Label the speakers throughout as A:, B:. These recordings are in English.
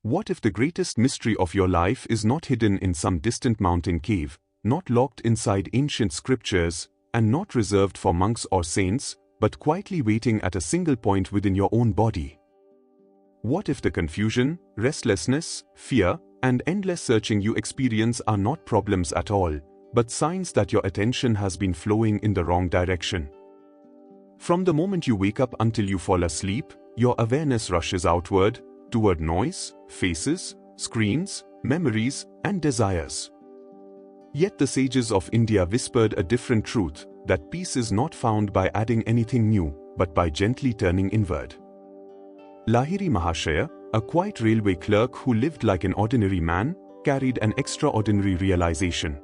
A: What if the greatest mystery of your life is not hidden in some distant mountain cave, not locked inside ancient scriptures, and not reserved for monks or saints, but quietly waiting at a single point within your own body? What if the confusion, restlessness, fear, and endless searching you experience are not problems at all, but signs that your attention has been flowing in the wrong direction? From the moment you wake up until you fall asleep, your awareness rushes outward, toward noise, faces, screens, memories, and desires. Yet the sages of India whispered a different truth, that peace is not found by adding anything new, but by gently turning inward. Lahiri Mahasaya, a quiet railway clerk who lived like an ordinary man, carried an extraordinary realization.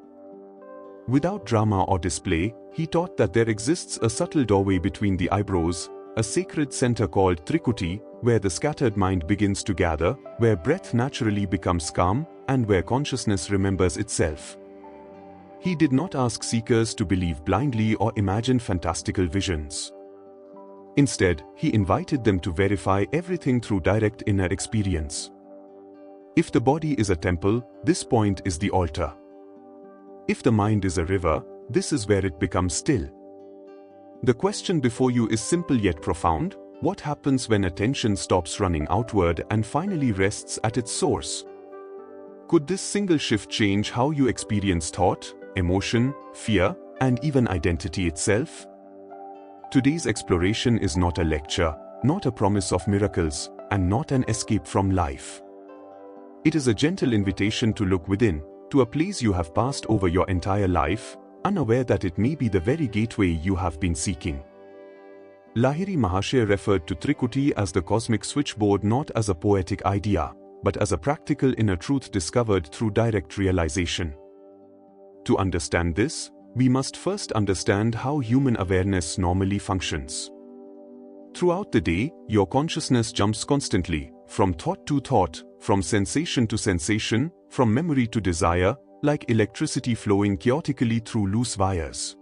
A: Without drama or display, he taught that there exists a subtle doorway between the eyebrows, a sacred center called Trikuti, where the scattered mind begins to gather, where breath naturally becomes calm, and where consciousness remembers itself. He did not ask seekers to believe blindly or imagine fantastical visions. Instead, he invited them to verify everything through direct inner experience. If the body is a temple, this point is the altar. If the mind is a river, this is where it becomes still. The question before you is simple yet profound: what happens when attention stops running outward and finally rests at its source? Could this single shift change how you experience thought, emotion, fear, and even identity itself? Today's exploration is not a lecture, not a promise of miracles, and not an escape from life. It is a gentle invitation to look within, to a place you have passed over your entire life, unaware that it may be the very gateway you have been seeking. Lahiri Mahasaya referred to Trikuti as the cosmic switchboard not as a poetic idea, but as a practical inner truth discovered through direct realization. To understand this, we must first understand how human awareness normally functions. Throughout the day, your consciousness jumps constantly, from thought to thought, from sensation to sensation, from memory to desire, like electricity flowing chaotically through loose wires.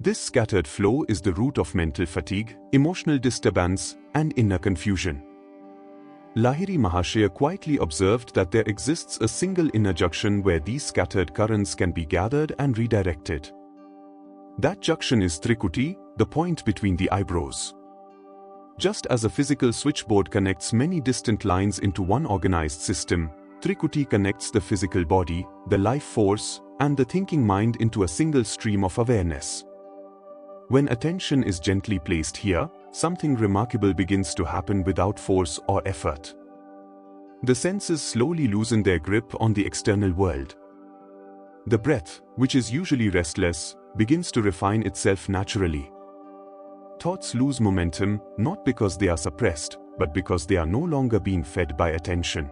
A: This scattered flow is the root of mental fatigue, emotional disturbance, and inner confusion. Lahiri Mahasaya quietly observed that there exists a single inner junction where these scattered currents can be gathered and redirected. That junction is Trikuti, the point between the eyebrows. Just as a physical switchboard connects many distant lines into one organized system, Trikuti connects the physical body, the life force, and the thinking mind into a single stream of awareness. When attention is gently placed here, something remarkable begins to happen without force or effort. The senses slowly loosen their grip on the external world. The breath, which is usually restless, begins to refine itself naturally. Thoughts lose momentum, not because they are suppressed, but because they are no longer being fed by attention.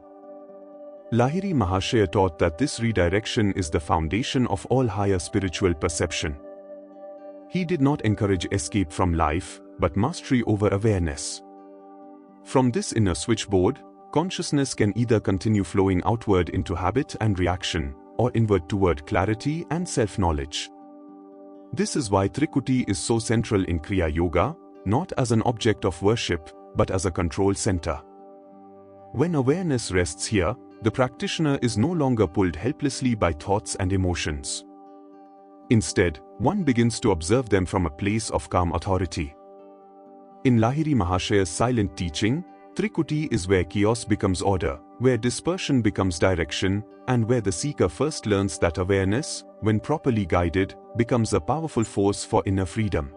A: Lahiri Mahasaya taught that this redirection is the foundation of all higher spiritual perception. He did not encourage escape from life, but mastery over awareness. From this inner switchboard, consciousness can either continue flowing outward into habit and reaction, or inward toward clarity and self-knowledge. This is why Trikuti is so central in Kriya Yoga, not as an object of worship, but as a control center. When awareness rests here, the practitioner is no longer pulled helplessly by thoughts and emotions. Instead, one begins to observe them from a place of calm authority. In Lahiri Mahasaya's silent teaching, Trikuti is where chaos becomes order, where dispersion becomes direction, and where the seeker first learns that awareness, when properly guided, becomes a powerful force for inner freedom.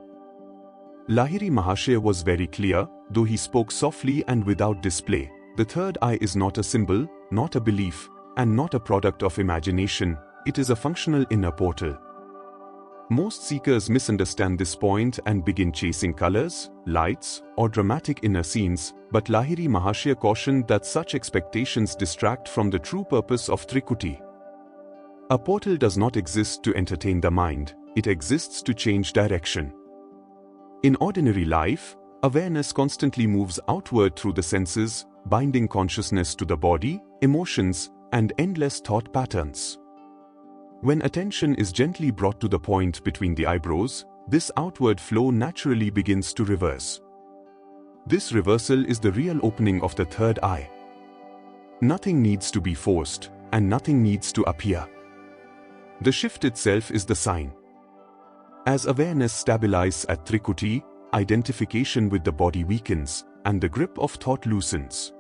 A: Lahiri Mahasaya was very clear, though he spoke softly and without display. The third eye is not a symbol, not a belief, and not a product of imagination, it is a functional inner portal. Most seekers misunderstand this point and begin chasing colors, lights, or dramatic inner scenes, but Lahiri Mahasaya cautioned that such expectations distract from the true purpose of Trikuti. A portal does not exist to entertain the mind, it exists to change direction. In ordinary life, awareness constantly moves outward through the senses, binding consciousness to the body, emotions, and endless thought patterns. When attention is gently brought to the point between the eyebrows, this outward flow naturally begins to reverse. This reversal is the real opening of the third eye. Nothing needs to be forced, and nothing needs to appear. The shift itself is the sign. As awareness stabilizes at Trikuti, identification with the body weakens, and the grip of thought loosens.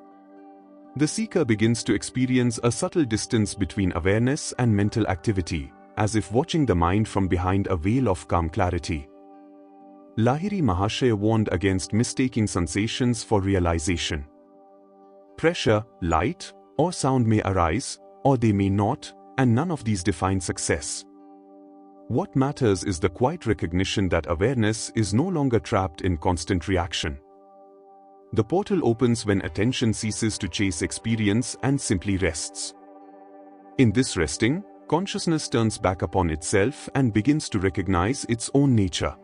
A: The seeker begins to experience a subtle distance between awareness and mental activity, as if watching the mind from behind a veil of calm clarity. Lahiri Mahasaya warned against mistaking sensations for realization. Pressure, light, or sound may arise, or they may not, and none of these define success. What matters is the quiet recognition that awareness is no longer trapped in constant reaction. The portal opens when attention ceases to chase experience and simply rests. In this resting, consciousness turns back upon itself and begins to recognize its own nature.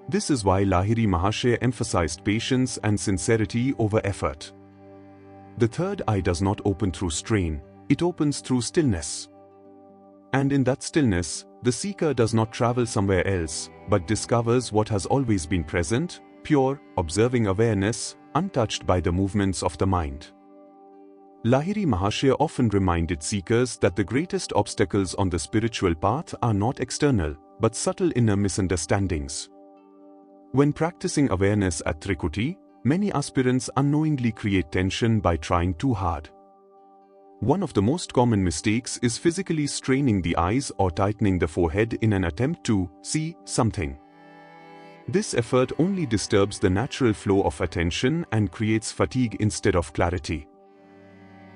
A: This is why Lahiri Mahasaya emphasized patience and sincerity over effort. The third eye does not open through strain, it opens through stillness. And in that stillness, the seeker does not travel somewhere else, but discovers what has always been present, pure, observing awareness, untouched by the movements of the mind. Lahiri Mahasaya often reminded seekers that the greatest obstacles on the spiritual path are not external, but subtle inner misunderstandings. When practicing awareness at Trikuti, many aspirants unknowingly create tension by trying too hard. One of the most common mistakes is physically straining the eyes or tightening the forehead in an attempt to see something. This effort only disturbs the natural flow of attention and creates fatigue instead of clarity.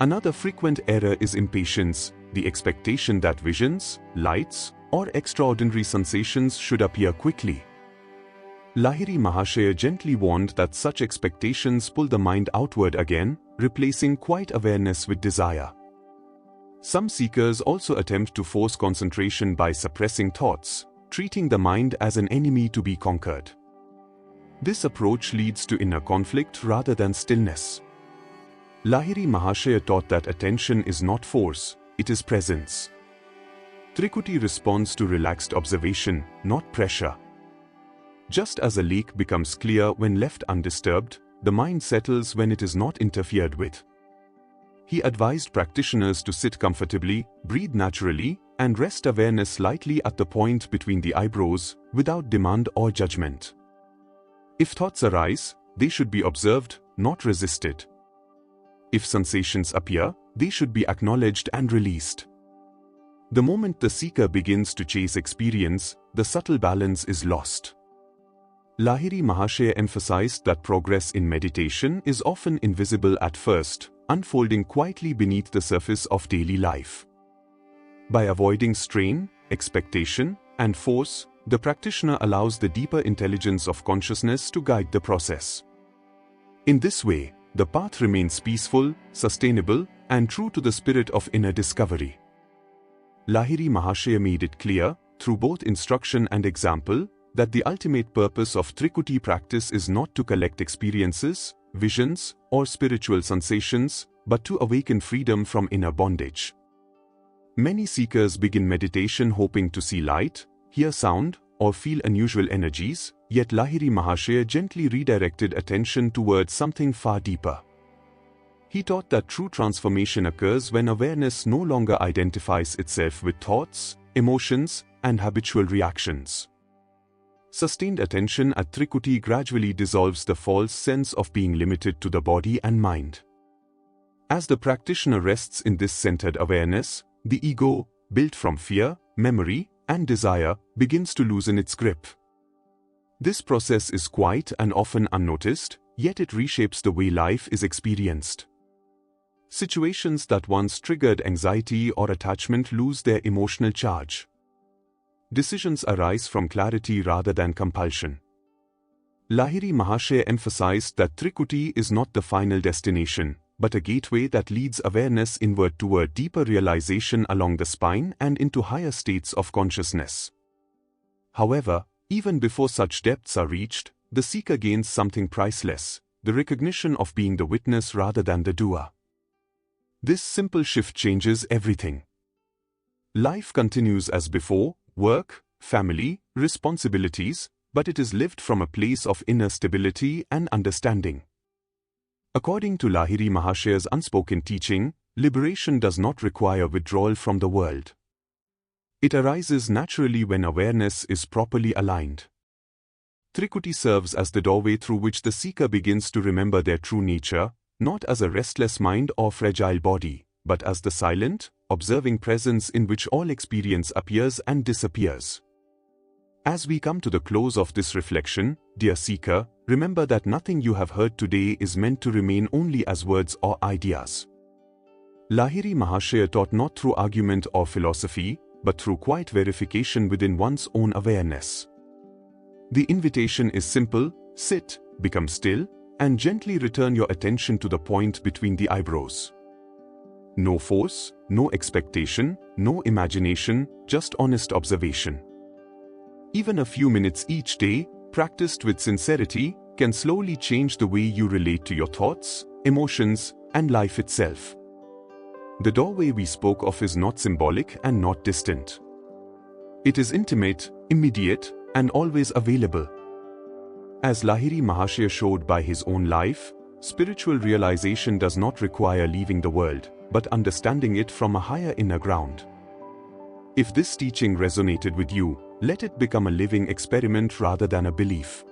A: Another frequent error is impatience, the expectation that visions, lights, or extraordinary sensations should appear quickly. Lahiri Mahasaya gently warned that such expectations pull the mind outward again, replacing quiet awareness with desire. Some seekers also attempt to force concentration by suppressing thoughts, treating the mind as an enemy to be conquered. This approach leads to inner conflict rather than stillness. Lahiri Mahasaya taught that attention is not force, it is presence. Trikuti responds to relaxed observation, not pressure. Just as a lake becomes clear when left undisturbed, the mind settles when it is not interfered with. He advised practitioners to sit comfortably, breathe naturally, and rest awareness lightly at the point between the eyebrows, without demand or judgment. If thoughts arise, they should be observed, not resisted. If sensations appear, they should be acknowledged and released. The moment the seeker begins to chase experience, the subtle balance is lost. Lahiri Mahasaya emphasized that progress in meditation is often invisible at first, unfolding quietly beneath the surface of daily life. By avoiding strain, expectation, and force, the practitioner allows the deeper intelligence of consciousness to guide the process. In this way, the path remains peaceful, sustainable, and true to the spirit of inner discovery. Lahiri Mahasaya made it clear, through both instruction and example, that the ultimate purpose of Trikuti practice is not to collect experiences, visions, or spiritual sensations, but to awaken freedom from inner bondage. Many seekers begin meditation hoping to see light, hear sound, or feel unusual energies, yet Lahiri Mahasaya gently redirected attention towards something far deeper. He taught that true transformation occurs when awareness no longer identifies itself with thoughts, emotions, and habitual reactions. Sustained attention at Trikuti gradually dissolves the false sense of being limited to the body and mind. As the practitioner rests in this centered awareness, the ego, built from fear, memory, and desire, begins to loosen its grip. This process is quiet and often unnoticed, yet it reshapes the way life is experienced. Situations that once triggered anxiety or attachment lose their emotional charge. Decisions arise from clarity rather than compulsion. Lahiri Mahasaya emphasized that Trikuti is not the final destination, but a gateway that leads awareness inward toward deeper realization along the spine and into higher states of consciousness. However, even before such depths are reached, the seeker gains something priceless, the recognition of being the witness rather than the doer. This simple shift changes everything. Life continues as before, work, family, responsibilities, but it is lived from a place of inner stability and understanding. According to Lahiri Mahasaya's unspoken teaching, liberation does not require withdrawal from the world. It arises naturally when awareness is properly aligned. Trikuti serves as the doorway through which the seeker begins to remember their true nature, not as a restless mind or fragile body, but as the silent, observing presence in which all experience appears and disappears. As we come to the close of this reflection, dear seeker, remember that nothing you have heard today is meant to remain only as words or ideas. Lahiri Mahasaya taught not through argument or philosophy, but through quiet verification within one's own awareness. The invitation is simple: sit, become still, and gently return your attention to the point between the eyebrows. No force, no expectation, no imagination, just honest observation. Even a few minutes each day, practiced with sincerity, can slowly change the way you relate to your thoughts, emotions, and life itself. The doorway we spoke of is not symbolic and not distant. It is intimate, immediate, and always available. As Lahiri Mahasaya showed by his own life, spiritual realization does not require leaving the world, but understanding it from a higher inner ground. If this teaching resonated with you, let it become a living experiment rather than a belief.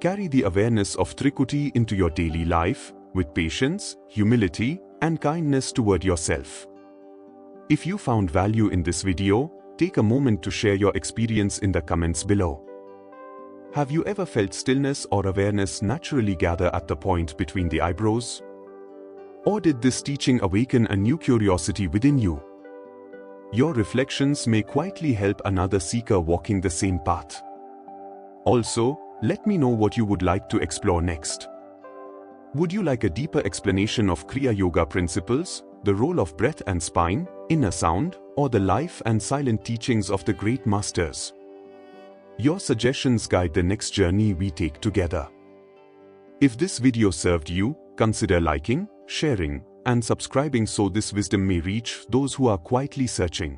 A: Carry the awareness of Trikuti into your daily life, with patience, humility, and kindness toward yourself. If you found value in this video, take a moment to share your experience in the comments below. Have you ever felt stillness or awareness naturally gather at the point between the eyebrows? Or did this teaching awaken a new curiosity within you? Your reflections may quietly help another seeker walking the same path. Also, let me know what you would like to explore next. Would you like a deeper explanation of Kriya Yoga principles, the role of breath and spine, inner sound, or the life and silent teachings of the great masters? Your suggestions guide the next journey we take together. If this video served you, consider liking, sharing, and subscribing so this wisdom may reach those who are quietly searching.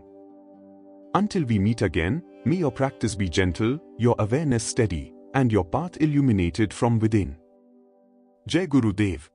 A: Until we meet again, may your practice be gentle, your awareness steady, and your path illuminated from within. Jai Gurudev.